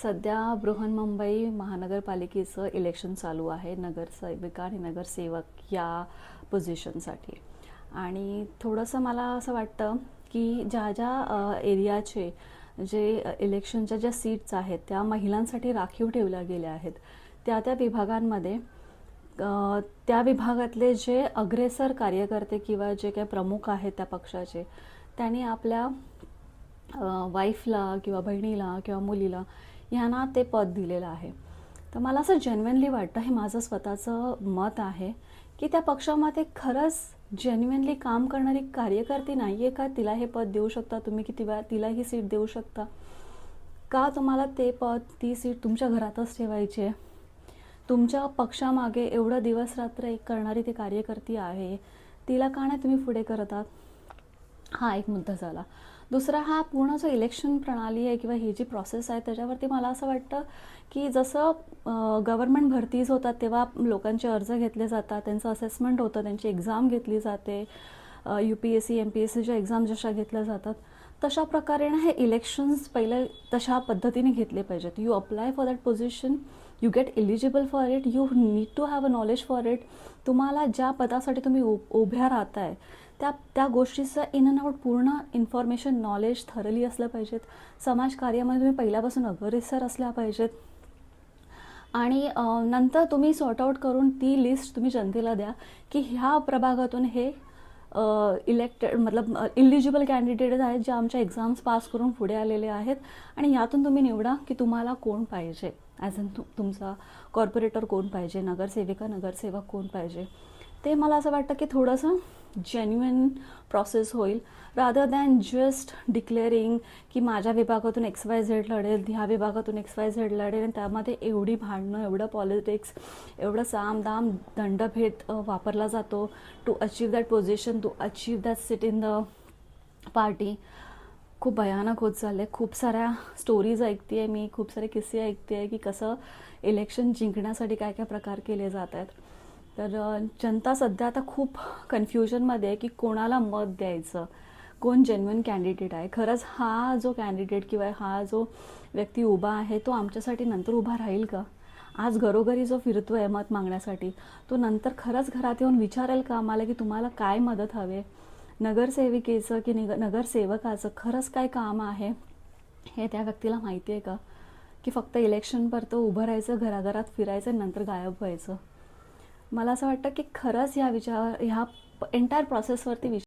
सध्या बृहन्मुंबई महानगरपालिकेचं इलेक्शन चालू आहे नगरसेविका आणि नगरसेवक या पोझिशनसाठी. आणि थोडंसं मला असं वाटतं की ज्या ज्या एरियाचे जे इलेक्शनच्या ज्या सीट्स आहेत त्या महिलांसाठी राखीव ठेवल्या गेल्या आहेत, त्या त्या विभागांमध्ये त्या विभागातले जे अग्रेसर कार्यकर्ते किंवा जे काही प्रमुख आहेत त्या पक्षाचे, त्यांनी आपल्या वाईफला किंवा बहिणीला किंवा मुलीला ह्यांना ते पद दिलेलं आहे. तर मला असं जेन्युइनली वाटतं, हे माझं स्वतःचं मत आहे, की त्या पक्षामध्ये खरंच जेन्युइनली काम करणारी कार्यकर्ती नाही आहे का तिला हे पद देऊ शकता तुम्ही, किती वेळा तिला ही सीट देऊ शकता का? तुम्हाला ते पद, ती सीट तुमच्या घरातच ठेवायची आहे? तुमच्या पक्षामागे एवढं दिवस रात्र एक करणारी ती कार्यकर्ती आहे, तिला का नाही तुम्ही पुढे करतात? हा एक मुद्दा झाला. दुसरा, हा पूर्ण जो इलेक्शन प्रणाली आहे किंवा ही जी प्रोसेस आहे त्याच्यावरती मला असं वाटतं की जसं गव्हर्नमेंट भरतीज होतात तेव्हा लोकांचे अर्ज घेतले जातात, त्यांचं असेसमेंट होतं, त्यांची एक्झाम घेतली जाते, UPSC MPSCच्या एक्झाम जशा घेतल्या जातात तशा प्रकारे हे इलेक्शन्स पहिले तशा पद्धतीने घेतले पाहिजेत. You apply for that position, you get eligible for it, you need to have a knowledge for it. तुम्हाला ज्या पदासाठी तुम्ही उभ्या राहताय त्या गोष्टीचं इन अँड आउट पूर्ण इन्फॉर्मेशन, नॉलेज थरली असलं पाहिजेत. समाजकार्यामध्ये तुम्ही पहिल्यापासून अग्रेसर असल्या पाहिजेत. आणि नंतर तुम्ही सॉर्ट आउट करून ती लिस्ट तुम्ही जनतेला द्या की ह्या प्रभागातून हे मतलब इलिजिबल कॅन्डिडेट आहेत जे आमच्या एक्झाम्स पास करून पुढे आलेले आहेत, आणि यातून तुम्ही निवडा की तुम्हाला कोण पाहिजे, ॲज अन तुमचा कॉर्पोरेटर कोण पाहिजे, नगरसेविका नगरसेवक कोण पाहिजे. ते मला असं वाटतं की थोडंसं जेन्युइन प्रोसेस होईल, रादर दॅन जस्ट डिक्लेअरिंग की माझ्या विभागातून XYZ लढेल, ह्या विभागातून XYZ लढेल, आणि त्यामध्ये एवढी भांडणं, एवढं पॉलिटिक्स, एवढं सामदाम दंडभेद वापरला जातो to achieve that position, to achieve that seat in the party. खूप भयानक होत चाललं आहे. खूप साऱ्या स्टोरीज ऐकते आहे मी, खूप सारे किस्से ऐकते आहे की कसं इलेक्शन जिंकण्यासाठी काय काय प्रकार केले जात आहेत. तर जनता सध्या आता खूप कन्फ्युजनमध्ये आहे की कोणाला मत द्यायचं, कोण जेन्युइन कॅन्डिडेट आहे. खरंच हा जो कॅन्डिडेट किंवा हा जो व्यक्ती उभा आहे तो आमच्यासाठी नंतर उभा राहील का? आज घरोघरी जो फिरतो आहे मत मागण्यासाठी, तो नंतर खरंच घरात येऊन विचारेल का आम्हाला की तुम्हाला काय मदत हवे? नगरसेविकेचं की नगरसेवकाचं खरंच काय काम आहे हे त्या व्यक्तीला माहिती आहे का? की फक्त इलेक्शनपुरतं उभं राहायचं, घराघरात फिरायचं, नंतर गायब व्हायचं? मला असं वाटतं की खरंच ह्या एंटायर प्रोसेसवरती